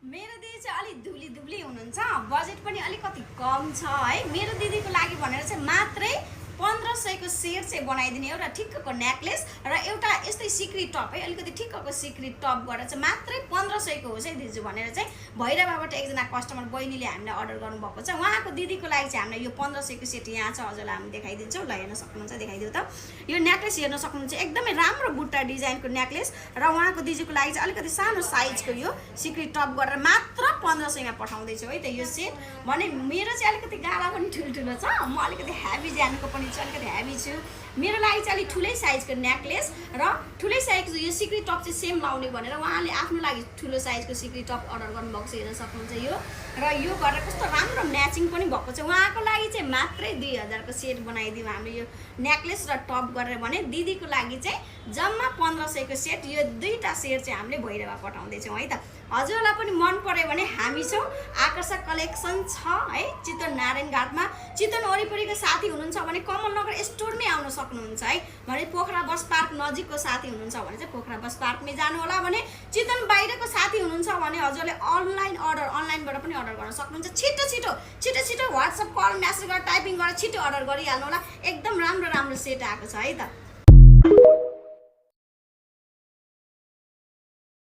मेरो दिदी चाहिँ अलिक दुब्ली हुनुहुन्छ, बजेट पनि अलिकति कम छ है। मेरो दिदीको लागि भनेर चाहिँ मात्रै 1500 को सेट चाहिँ बनाइदिने एउटा ठिक्कको नेकलेस र एउटा यस्तै सिक्री टप है, अलिकति ठिक्कको सिक्री टप गरेर चाहिँ मात्रै 1500 को होस् है दिजु भनेर चाहिँ भैरवाबाट एकजना कस्टमर बहिनीले हामीलाई अर्डर गर्नुभएको छ। उहाँको दिदीको लागि चाहिँ हामीलाई यो 1500 को सेट यहाँ छ, हजुरलाई हामी देखाइदिन्छौँ। ल हेर्न सक्नुहुन्छ, देखाइदिउँ त। यो नेकलेस हेर्न सक्नुहुन्छ, एकदमै राम्रो बुट्टा डिजाइनको नेकलेस र उहाँको दिदीको लागि चाहिँ अलिकति सानो साइजको यो सिक्री टप गरेर मात्र 1500 मा पठाउँदैछु है त यो सेट। भने मेरो चाहिँ अलिकति गाला पनि ठुल्ठुलो छ, म अलिकति हेभी ज्यानको पनि अलिकति हेभी छु। मेरो लागि चाहिँ अलिक ठुलै साइजको नेकलेस र ठुलै साइजको यो सिक्री टप चाहिँ सेम लाउने भनेर उहाँले आफ्नो लागि ठुलो साइजको सिक्री टप अर्डर गर्नुभएको छ। हेर्न सक्नुहुन्छ यो, र यो गरेर कस्तो राम्रो म्याचिङ पनि भएको छ। उहाँको लागि चाहिँ मात्रै 2000 को सेट बनाइदिउँ हामीले यो नेकलेस र टप गरेर। भने दिदीको लागि चाहिँ जम्मा 1500 को सेट, यो दुईटा सेट चाहिँ हामीले भैरवा पठाउँदैछौँ है त। हजुरलाई पनि मन पर्यो भने हामी छौँ, आकर्षक कलेक्सन छ है चितवन नारायण घाटमा। चितवन वरिपरिको साथी हुनुहुन्छ भने कमलनगर स्टोरमै आउन सक्नुहुन्छ है। भने पोखरा बस पार्क नजिकको साथी हुनुहुन्छ भने चाहिँ पोखरा बस पार्कमै जानु होला। भने चितवन बाहिरको साथी हुनुहुन्छ भने हजुरले अनलाइनबाट पनि अर्डर गर्न सक्नुहुन्छ। छिटो व्हाट्सएप कल म्यासेज गरेर टाइपिङ गरेर छिटो अर्डर गरिहाल्नु होला। एकदम राम्रो सेट आएको छ है त।